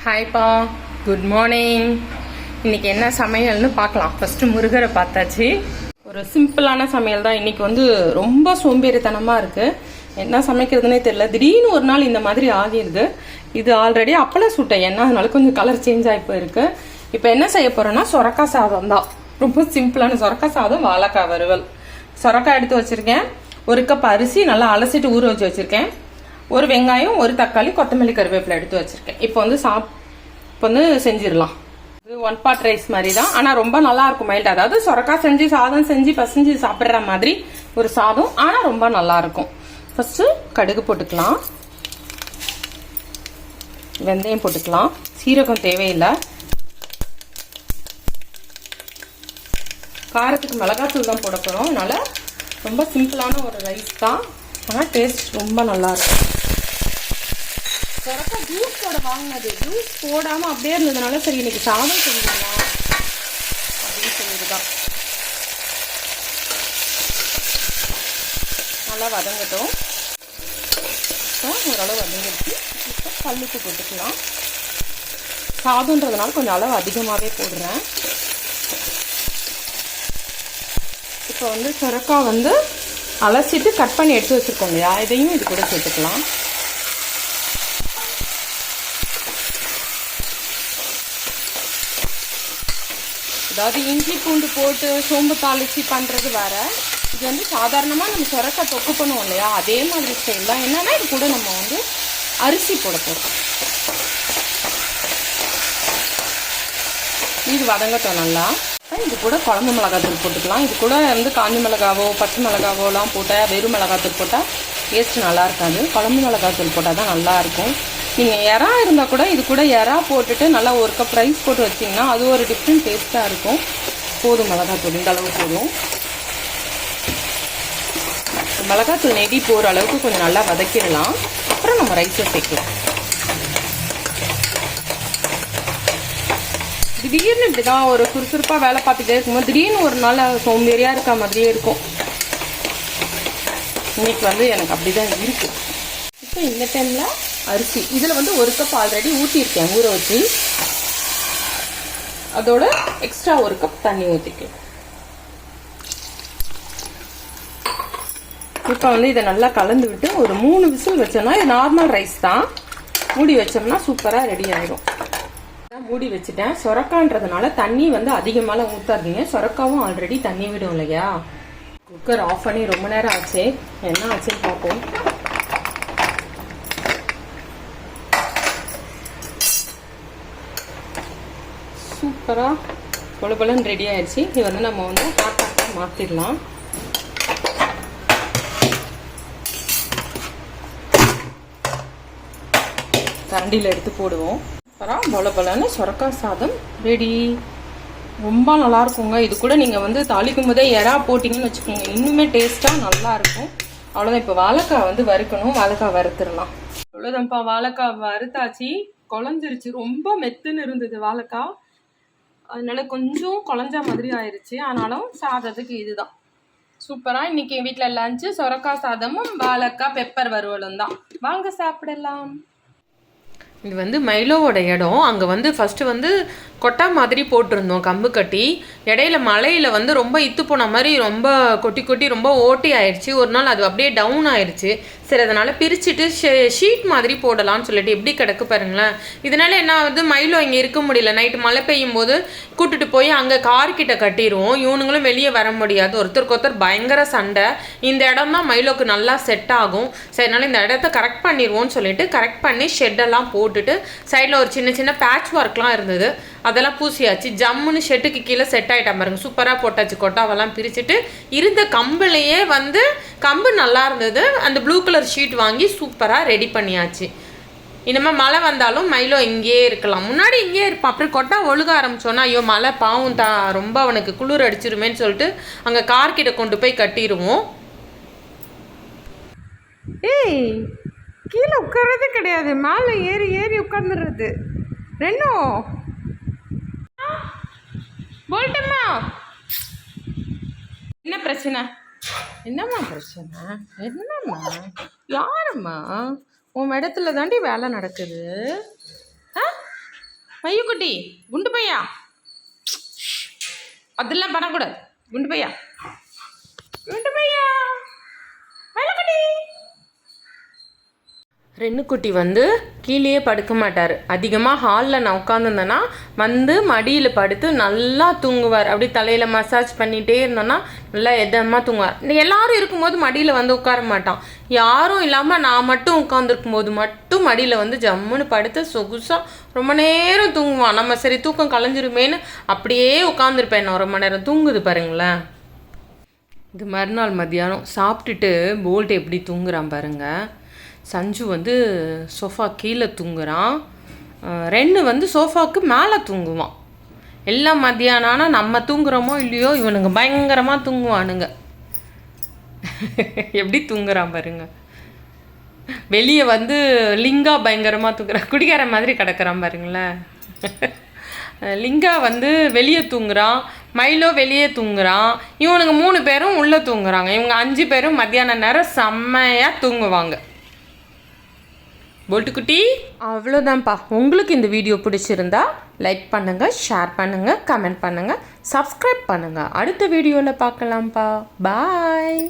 ஹாய்ப்பா, good morning. இன்னைக்கு என்ன சமையல்னு பார்க்கலாம். ஃபர்ஸ்ட் முருகரை பார்த்தாச்சு. ஒரு சிம்பிளான சமையல் தான். இன்னைக்கு வந்து ரொம்ப சோம்பேறித்தனமாக இருக்கு. என்ன சமைக்கிறதுனே தெரியல. திடீர்னு ஒரு நாள் இந்த மாதிரி ஆகிடுது. இது ஆல்ரெடி அப்பளம் சுட்டேன், என்ன அதனால கொஞ்சம் கலர் சேஞ்ச் ஆகி போயிருக்கு. இப்போ என்ன செய்ய போறேன்னா சொரக்காய் சாதம் தான். ரொம்ப சிம்பிளான சொரக்காய் சாதம், வாழைக்காய் வறுவல். சொரக்காய் எடுத்து வச்சிருக்கேன். ஒரு கப் அரிசி நல்லா அலசிட்டு ஊற வச்சு வச்சிருக்கேன். ஒரு வெங்காயம், ஒரு தக்காளி, கொத்தமல்லி, கருவேப்பிலை எடுத்து வச்சிருக்கேன். இப்போ வந்து செஞ்சிடலாம். இது 1 pot ரைஸ் மாதிரி தான், ஆனால் ரொம்ப நல்லா இருக்கும். மைல்டு, அதாவது சொரக்காய் செஞ்சு சாதம் செஞ்சு பசஞ்சு சாப்பிட்ற மாதிரி ஒரு சாதம், ஆனால் ரொம்ப நல்லா இருக்கும். ஃபர்ஸ்ட் கடுகு போட்டுக்கலாம், வெந்தயம் போட்டுக்கலாம், சீரகம் தேவையில்லை. காரத்துக்கு மிளகாத்தூள் தான் போட போகிறோம். அதனால ரொம்ப சிம்பிளான ஒரு ரைஸ் தான், ஆனால் டேஸ்ட் ரொம்ப நல்லா இருக்கும். சொரக்காய் ஜூஸ் போட வாங்கினது, ஜூஸ் போடாமல் அப்படியே இருந்ததுனால சரி இன்னைக்கு சாதம் செஞ்சிடலாம் அப்படின்னு சொல்லிட்டுதான். நல்லா வதங்கட்டும். ஓரளவு வதங்கிடுச்சு. இப்போ கல்லுப்பு போட்டுக்கலாம். சாதம்ன்றதுனால கொஞ்சம் அளவு அதிகமாகவே போடுறேன். இப்போ வந்து சொரக்காய் வந்து அலசிட்டு கட் பண்ணி எடுத்து வச்சுருக்கோம் இல்லையா, இதையும் இது கூட சேர்த்துக்கலாம். அதாவது இஞ்சி பூண்டு போட்டு சோம்பு தாளிச்சு பண்ணுறது வேற. இது வந்து சாதாரணமாக நம்ம சொரக்காய் தொக்கு பண்ணுவோம் இல்லையா, அதே மாதிரி ஸ்டைல். என்னன்னா இது கூட நம்ம வந்து அரிசி போட போகிறோம். இது வதங்கட்டும் நல்லா. இது கூட குழம்பு மிளகாத்தூள் போட்டுக்கலாம். இது கூட வந்து காஞ்சி மிளகாவோ பச்சை மிளகாவோலாம் போட்டால், வெறும் மிளகாத்தூள் போட்டால் டேஸ்ட் நல்லா இருக்காது. குழம்பு மிளகாத்தூள் போட்டால் தான் நல்லா இருக்கும். நீங்கள் எறா இருந்தால் கூட இது கூட எறா போட்டுட்டு நல்லா 1 கப் ரைஸ் போட்டு வச்சிங்கன்னா அது ஒரு டிஃப்ரெண்ட் டேஸ்ட்டாக இருக்கும். போதும் மிளகாத்தூள், இந்த அளவு போதும். மிளகாத்தூள் நெடி போகிற அளவுக்கு கொஞ்சம் நல்லா வதக்கிடலாம். அப்புறம் நம்ம ரைஸை சேர்க்கலாம். திடீர்னு இப்படிதான் ஒரு சுறுசுறுப்பாக வேலை பார்த்துட்டே இருக்கும்போது திடீர்னு ஒரு நாள் சோம்பேறியாக இருக்க மாதிரியே இருக்கும். இன்னைக்கு வந்து எனக்கு அப்படிதான் இருக்கு. இப்போ இந்த டைமில் அரிசி இதில் வந்து 1 கப் ஆல்ரெடி ஊற்றிருக்கேன் ஊற வச்சு. அதோட எக்ஸ்ட்ரா 1 கப் தண்ணி ஊற்றிக்கலாம். இப்போ வந்து இதை நல்லா கலந்து விட்டு ஒரு 3 விசில் வச்சோம்னா, இது நார்மல் ரைஸ் தான், மூடி வச்சோம்னா சூப்பராக ரெடி ஆகிடும். மூடி வச்சுட்டேன். சொரக்கான்றதுனால தண்ணி வந்து அதிகமாலாம் ஊற்றாதீங்க. சொரக்காவும் ஆல்ரெடி தண்ணி விடும் இல்லையா. குக்கர் ஆஃப் பண்ணி ரொம்ப நேரம் ஆச்சு. என்ன ஆச்சுன்னு பார்ப்போம். சூப்பராக பொழுபலன்னு ரெடி ஆயிடுச்சு. இது வந்து நம்ம வந்து ஹாட் வாட்டர் மாற்றிடலாம். கரண்டியில் எடுத்து போடுவோம். அப்புறம் பொலபலன்னு சொரக்காய் சாதம் ரெடி. ரொம்ப நல்லா இருக்குங்க. இது கூட நீங்கள் வந்து தாளிக்கும் போதே எறா போட்டிங்கன்னு வச்சுக்கோங்க, இன்னுமே டேஸ்ட்டாக நல்லா இருக்கும். அவ்வளோதான். இப்போ வாழைக்காய் வந்து வறுக்கணும். வாழைக்காய் வறுத்துடலாம். அவ்வளோதான்ப்பா, வாழைக்காய் வறுத்தாச்சு. குழஞ்சிருச்சு. ரொம்ப மெத்துன்னு இருந்தது வாழைக்காய், அதனால கொஞ்சம் குழஞ்ச மாதிரி ஆயிடுச்சு. ஆனாலும் சாதத்துக்கு இதுதான் சூப்பராக. இன்னைக்கு வீட்டில் லஞ்சு சொரக்காய் சாதமும் வாழைக்காய் பெப்பர் வறுவலும் தான். வாங்க சாப்பிடலாம். இது வந்து மைலோவோட இடம். அங்கே வந்து ஃபஸ்ட்டு வந்து கொட்டா மாதிரி போட்டிருந்தோம், கம்பு கட்டி. இடையில மலையில் வந்து ரொம்ப இத்து போன மாதிரி ரொம்ப கொட்டி கொட்டி ரொம்ப ஓட்டி ஆயிடுச்சு. ஒரு நாள் அது அப்படியே டவுன் ஆயிடுச்சு. சரி, அதனால் பிரிச்சுட்டு ஷீட் மாதிரி போடலான்னு சொல்லிட்டு எப்படி கிடக்கு பாருங்களேன். இதனால என்ன ஆகுது, மைலோ இங்கே இருக்க முடியல. நைட்டு மழை பெய்யும் போது கூட்டுட்டு போய் அங்கே கார்கிட்ட கட்டிடுவோம். இவனுங்களும் வெளியே வர முடியாது. ஒருத்தருக்கு ஒருத்தர் பயங்கர சண்டை. இந்த இடம் தான் மைலோக்கு நல்லா செட் ஆகும். சரி, அதனால இந்த இடத்த கரெக்ட் பண்ணிடுவோன்னு சொல்லிட்டு கரெக்ட் பண்ணி ஷெட்டெல்லாம் போட்டுட்டு சைடில் ஒரு சின்ன சின்ன பேட்ச் ஒர்க்லாம் இருந்தது, அதெல்லாம் பூசியாச்சு. ஜம்முன்னு ஷெட்டுக்கு கீழே செட் ஆகிட்டான் பாருங்க. சூப்பராக போட்டாச்சு. கொட்டாவெல்லாம் பிரிச்சுட்டு இருந்த கம்புலையே வந்து கம்பு நல்லா இருந்தது. அந்த ப்ளூ கலர் ஷீட் வாங்கி சூப்பராக ரெடி பண்ணியாச்சு. இனிமேல் மழை வந்தாலும் மைலோ இங்கேயே இருக்கலாம். முன்னாடி இங்கேயே இருப்பான். அப்புறம் கொட்டா ஒழுக ஆரம்பிச்சோன்னா ஐயோ மழை பாவம் தான், ரொம்ப அவனுக்கு குளிர் அடிச்சிருமேன்னு சொல்லிட்டு அங்கே கார்கிட்ட கொண்டு போய் கட்டிடுவோம். ஏய், கீழே உட்கார்றது கிடையாது, மேலே ஏறி ஏறி உட்காந்துடுறது. ரெனோ போல்ட்டம்மா, என்ன பிரச்சனை? என்னம்மா பிரச்சனை? என்னம்மா? யாரம்மா? உன் இடத்துல தாண்டி வேலை நடக்குது. ஆ, மையுக்குட்டி, குண்டு பையா, அதெல்லாம் பண்ணக்கூடாது. குண்டு பையா, குண்டு பையா, மையுக்குட்டி. ரென்னுக்குட்டி வந்து கீழேயே படுக்க மாட்டார். அதிகமாக ஹாலில் நான் உட்காந்துருந்தேன்னா வந்து மடியில் படுத்து நல்லா தூங்குவார். அப்படி தலையில் மசாஜ் பண்ணிகிட்டே இருந்தோன்னா நல்லா எதமாக தூங்குவார். எல்லாரும் இருக்கும்போது மடியில் வந்து உட்கார மாட்டான். யாரும் இல்லாமல் நான் மட்டும் உட்காந்துருக்கும் போது மட்டும் மடியில் வந்து ஜம்முன்னு படுத்து சொகுசாக ரொம்ப நேரம் தூங்குவான். நம்ம சரி தூக்கம் கலைஞ்சிருமேன்னு அப்படியே உட்காந்துருப்பேன். நான் ரொம்ப நேரம் தூங்குது பாருங்களேன். இது மறுநாள் மத்தியானம் சாப்பிட்டுட்டு போல்ட் எப்படி தூங்குறான் பாருங்கள். சஞ்சு வந்து சோஃபா கீழே தூங்குறான். ரெண்டு வந்து சோஃபாவுக்கு மேலே தூங்குவான். எல்லாம் மத்தியானம் ஆனால் நம்ம தூங்குறோமோ இல்லையோ இவனுங்க பயங்கரமாக தூங்குவானுங்க. எப்படி தூங்குறான் பாருங்க. வெளியே வந்து லிங்கா பயங்கரமாக தூங்குறான். குடிக்கார மாதிரி கிடக்குறான் பாருங்களேன். லிங்கா வந்து வெளியே தூங்குறான். மைலோ வெளியே தூங்குறான். இவனுங்க 3 பேரும் உள்ளே தூங்குறாங்க. இவங்க 5 பேரும் மத்தியான நேரம் செம்மையாக தூங்குவாங்க. போல்ட்டுக்குட்டி, அவ்வளோதான்ப்பா. உங்களுக்கு இந்த வீடியோ பிடிச்சிருந்தா லைக் பண்ணுங்கள், ஷேர் பண்ணுங்கள், கமெண்ட் பண்ணுங்கள், சப்ஸ்கிரைப் பண்ணுங்கள். அடுத்த வீடியோவில் பார்க்கலாம்ப்பா. பாய்.